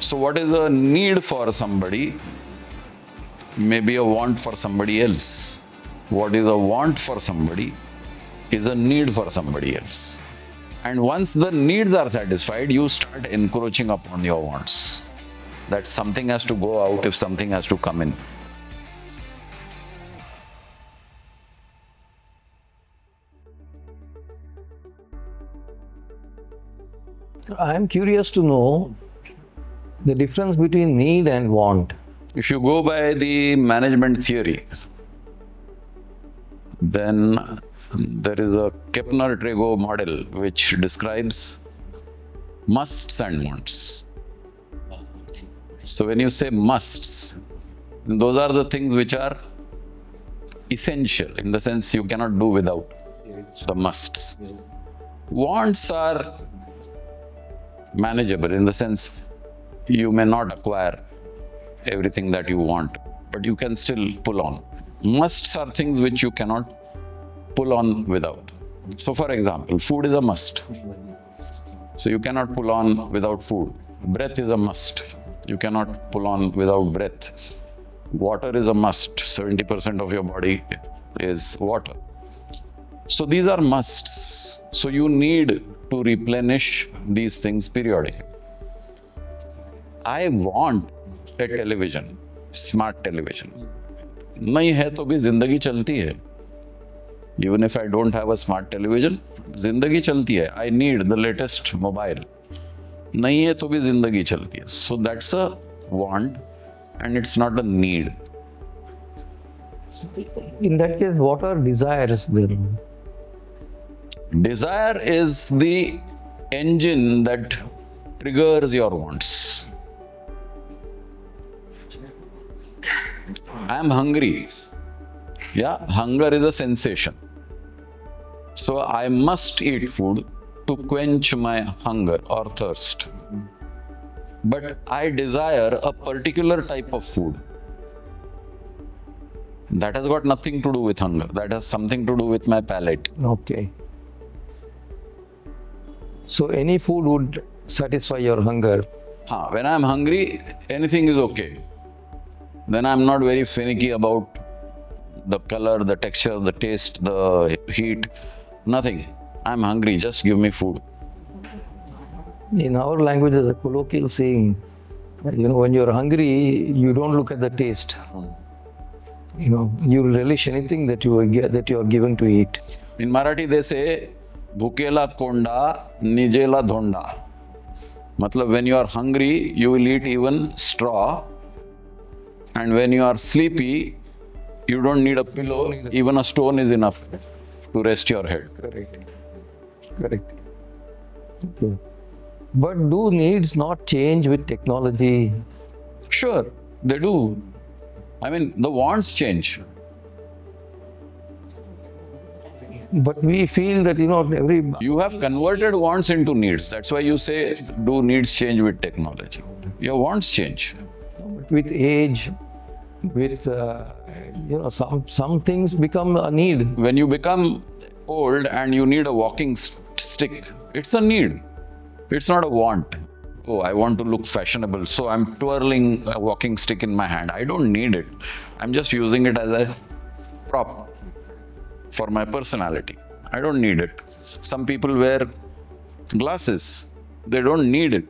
So what is a need for somebody may be a want for somebody else. What is a want for somebody is a need for somebody else. And once the needs are satisfied, you start encroaching upon your wants. That something has to go out if something has to come in. I am curious to know the difference between need and want. If you go by the management theory, then there is a Kepner-Trego model which describes musts and wants. So when you say musts, those are the things which are essential, in the sense you cannot do without the musts. Wants are manageable, in the sense you may not acquire everything that you want, but you can still pull on. Musts are things which you cannot pull on without. So for example, food is a must. So you cannot pull on without food. Breath is a must. You cannot pull on without breath. Water is a must. 70% of your body is water. So these are musts. So you need to replenish these things periodically. I want a television, smart television. नहीं है तो भी जिंदगी चलती है. Even if I don't have a smart television, जिंदगी चलती है. I need the latest mobile. नहीं है तो भी जिंदगी चलती है. So that's a want and it's not a need. In that case, what are desires then? Desire is the engine that triggers your wants. I am hungry. Yeah, hunger is a sensation. So I must eat food to quench my hunger or thirst. But I desire a particular type of food. That has got nothing to do with hunger. That has something to do with my palate. Okay. So any food would satisfy your hunger. When I am hungry, anything is okay. Then I am not very finicky about the color, the texture, the taste, the heat, nothing. I am hungry, just give me food. In our language, there's a colloquial saying, when you're hungry, you don't look at the taste. You relish anything that you are given to eat. In Marathi, they say, Bhukela konda, nijela dhonda. Matlab, when you are hungry, you will eat even straw. And when you are sleepy, you don't need a pillow, even a stone is enough to rest your head. Correct. Okay. But do needs not change with technology? Sure, they do. I mean, the wants change. But we feel that, You have converted wants into needs. That's why you say, do needs change with technology? Your wants change. With age, with, some things become a need. When you become old and you need a walking stick, it's a need. It's not a want. Oh, I want to look fashionable, so I'm twirling a walking stick in my hand. I don't need it. I'm just using it as a prop for my personality. I don't need it. Some people wear glasses. They don't need it.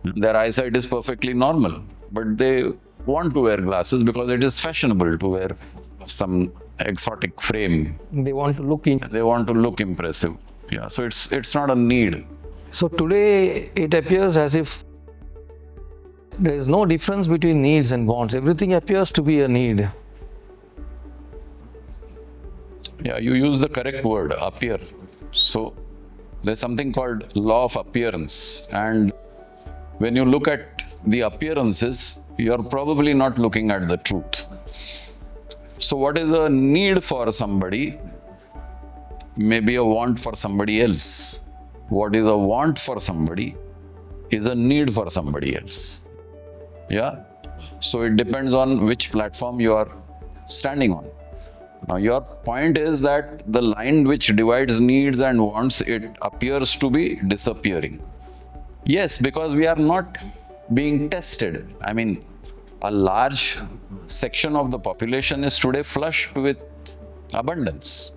Their eyesight is perfectly normal, but they want to wear glasses because it is fashionable to wear some exotic frame. They want to look impressive. Yeah, so it's not a need. So today it appears as if there is no difference between needs and wants. Everything appears to be a need. Yeah, you use the correct word, appear. So there's something called law of appearance, and when you look at the appearances, you're probably not looking at the truth. So what is a need for somebody may be a want for somebody else. What is a want for somebody is a need for somebody else. Yeah? So it depends on which platform you are standing on. Now your point is that the line which divides needs and wants, it appears to be disappearing. Yes, because we are not being tested. I mean, a large section of the population is today flushed with abundance.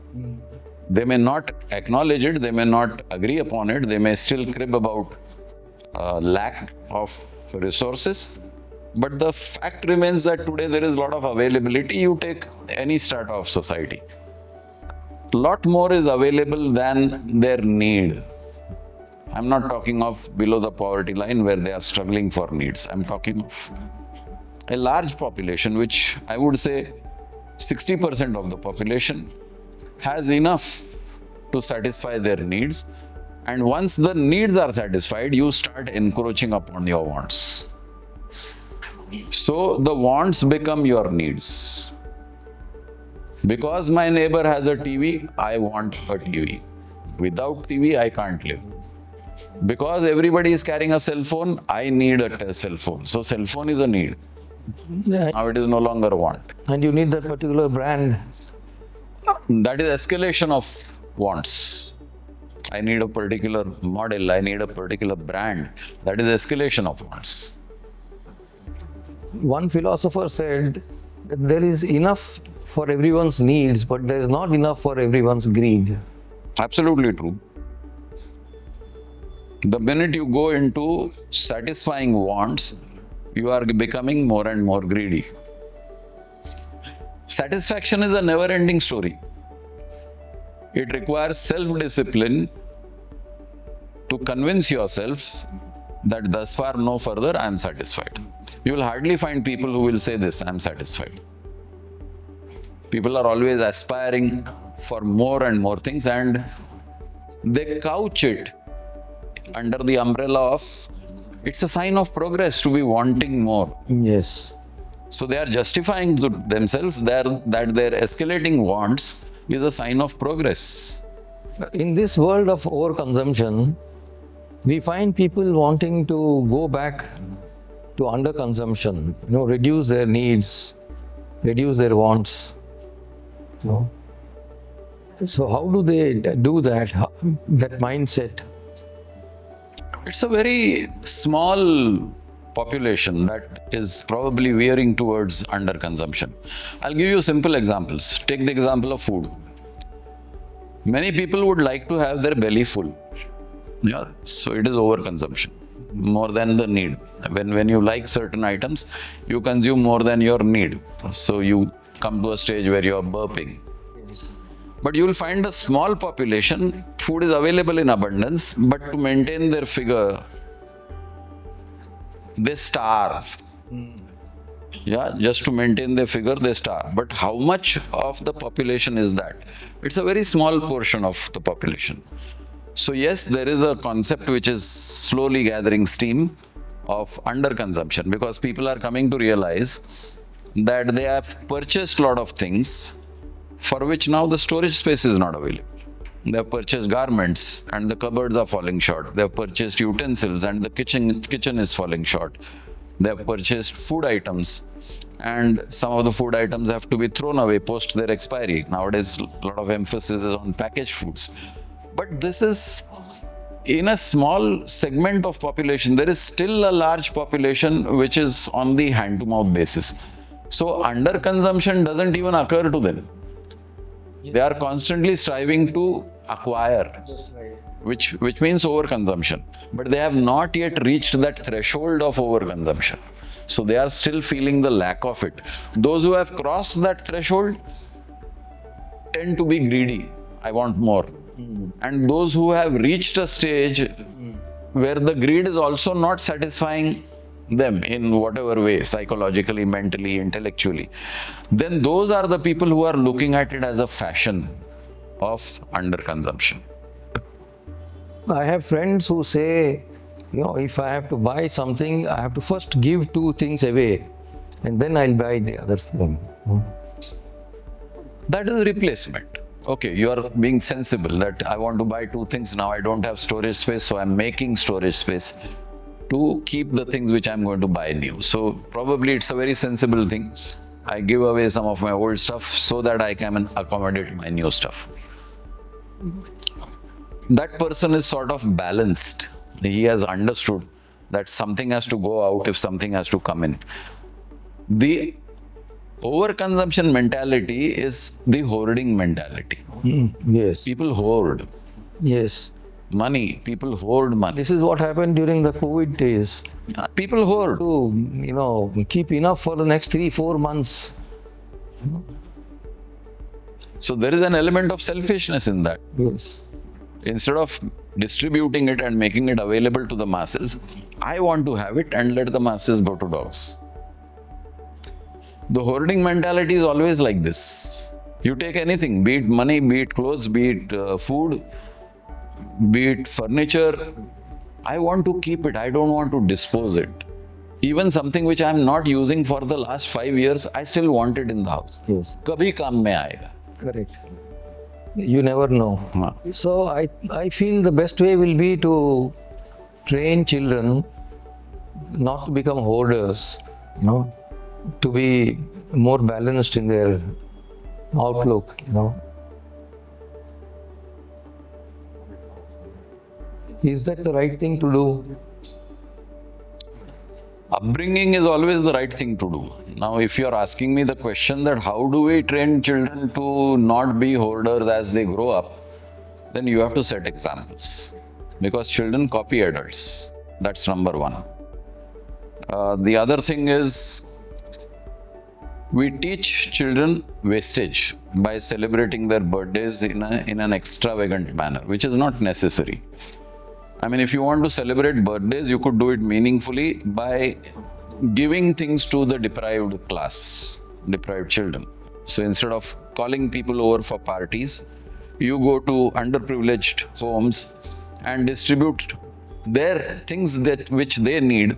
They may not acknowledge it, they may not agree upon it, they may still crib about lack of resources. But the fact remains that today there is a lot of availability. You take any strata of society, a lot more is available than their need. I'm not talking of below the poverty line where they are struggling for needs. I'm talking of a large population, which I would say 60% of the population has enough to satisfy their needs. And once the needs are satisfied, you start encroaching upon your wants. So the wants become your needs. Because my neighbor has a TV, I want a TV. Without TV, I can't live. Because everybody is carrying a cell phone, I need a cell phone. So cell phone is a need. Yeah. Now it is no longer a want. And you need that particular brand. That is escalation of wants. I need a particular model, I need a particular brand. That is escalation of wants. One philosopher said that there is enough for everyone's needs, but there is not enough for everyone's greed. Absolutely true. The minute you go into satisfying wants, you are becoming more and more greedy. Satisfaction is a never-ending story. It requires self-discipline to convince yourself that thus far, no further, I am satisfied. You will hardly find people who will say this, I am satisfied. People are always aspiring for more and more things, and they couch it under the umbrella of, it's a sign of progress to be wanting more. Yes. So they are justifying to themselves that their escalating wants is a sign of progress. In this world of overconsumption, we find people wanting to go back to underconsumption, reduce their needs, reduce their wants. So how do they do that mindset? It's a very small population that is probably veering towards underconsumption. I'll give you simple examples. Take the example of food. Many people would like to have their belly full. Yeah, so it is overconsumption, more than the need. When you like certain items, you consume more than your need. So you come to a stage where you are burping. But you will find a small population, food is available in abundance, but to maintain their figure, they starve. Yeah, just to maintain their figure, they starve. But how much of the population is that? It's a very small portion of the population. So yes, there is a concept which is slowly gathering steam of underconsumption, because people are coming to realize that they have purchased a lot of things for which now the storage space is not available. They have purchased garments and the cupboards are falling short. They have purchased utensils and the kitchen is falling short. They have purchased food items and some of the food items have to be thrown away post their expiry. Nowadays, a lot of emphasis is on packaged foods. But this is in a small segment of population. There is still a large population which is on the hand-to-mouth basis. So underconsumption doesn't even occur to them. They are constantly striving to acquire, which means overconsumption. But they have not yet reached that threshold of overconsumption. So they are still feeling the lack of it. Those who have crossed that threshold tend to be greedy. I want more. And those who have reached a stage where the greed is also not satisfying them in whatever way, psychologically, mentally, intellectually, then those are the people who are looking at it as a fashion of underconsumption. I have friends who say, if I have to buy something, I have to first give 2 things away and then I'll buy the other thing. That is replacement. Okay, you are being sensible that I want to buy 2 things now, I don't have storage space, so I'm making storage space to keep the things which I'm going to buy new. So probably it's a very sensible thing. I give away some of my old stuff so that I can accommodate my new stuff. That person is sort of balanced He has understood that something has to go out if something has to come in. The overconsumption mentality is the hoarding mentality. Yes. People hoard Yes. money. People hoard money. This is what happened during the COVID days. People hoard. To, keep enough for the next 3-4 months. So there is an element of selfishness in that. Yes. Instead of distributing it and making it available to the masses, I want to have it and let the masses go to dogs. The hoarding mentality is always like this. You take anything, be it money, be it clothes, be it food, be it furniture. I want to keep it. I don't want to dispose it. Even something which I am not using for the last 5 years, I still want it in the house. Yes. Kabhi kaam mein aayega. Correct. You never know. Haan. So I feel the best way will be to train children not to become hoarders, to be more balanced in their outlook, Is that the right thing to do? Upbringing is always the right thing to do. Now, if you are asking me the question that how do we train children to not be hoarders as they grow up, then you have to set examples. Because children copy adults. That's number one. The other thing is, we teach children wastage by celebrating their birthdays in an extravagant manner, which is not necessary. I mean, if you want to celebrate birthdays, you could do it meaningfully by giving things to the deprived class, deprived children. So instead of calling people over for parties, you go to underprivileged homes and distribute their things which they need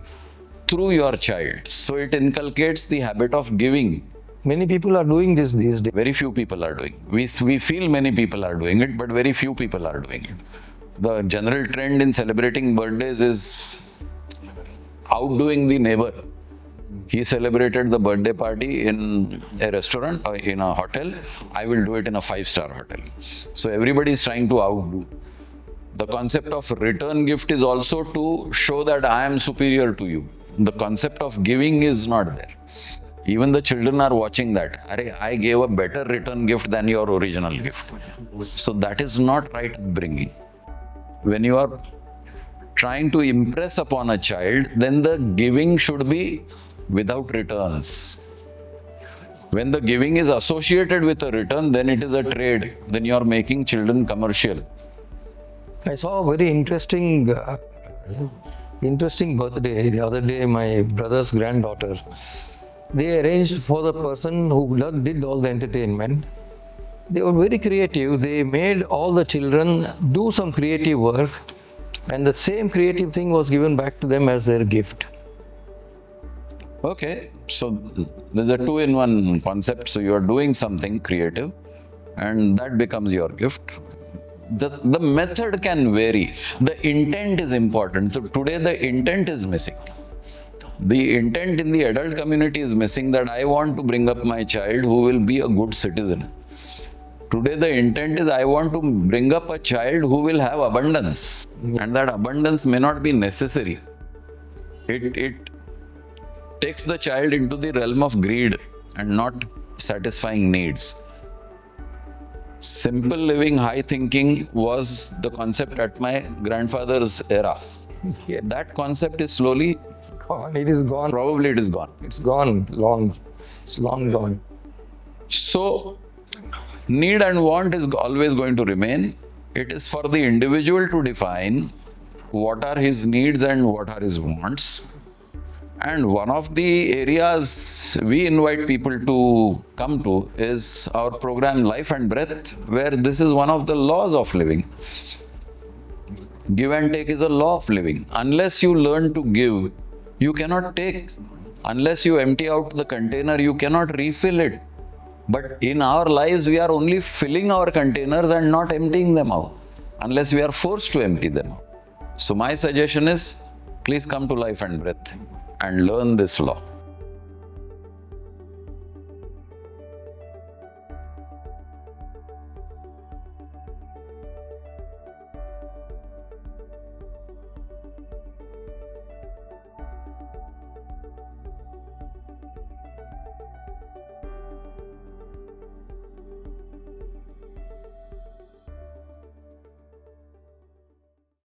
through your child. So it inculcates the habit of giving. Many people are doing this these days. Very few people are doing. We feel many people are doing it, but very few people are doing it. The general trend in celebrating birthdays is outdoing the neighbor. He celebrated the birthday party in a restaurant or in a hotel. I will do it in a 5-star hotel. So everybody is trying to outdo. The concept of return gift is also to show that I am superior to you. The concept of giving is not there. Even the children are watching that. I gave a better return gift than your original gift. So that is not right bringing. When you are trying to impress upon a child, then the giving should be without returns. When the giving is associated with a return, then it is a trade. Then you are making children commercial. I saw a very interesting birthday the other day. My brother's granddaughter. They arranged for the person who did all the entertainment. They were very creative. They made all the children do some creative work, and the same creative thing was given back to them as their gift. Okay, so there's a 2-in-1 concept. So you are doing something creative and that becomes your gift. The method can vary. The intent is important. So today the intent is missing. The intent in the adult community is missing, that I want to bring up my child who will be a good citizen. Today the intent is I want to bring up a child who will have abundance, and that abundance may not be necessary. It takes the child into the realm of greed and not satisfying needs. Simple living, high thinking was the concept at my grandfather's era. Yeah. That concept is slowly, Gone. It is gone. probably it is gone. It's gone. Long. It's long gone. So, need and want is always going to remain. It is for the individual to define what are his needs and what are his wants. And one of the areas we invite people to come to is our program Life and Breath, where this is one of the laws of living. Give and take is a law of living. Unless you learn to give, you cannot take. Unless you empty out the container, you cannot refill it. But in our lives, we are only filling our containers and not emptying them out, unless we are forced to empty them out. So my suggestion is, please come to Life and Breath and learn this law.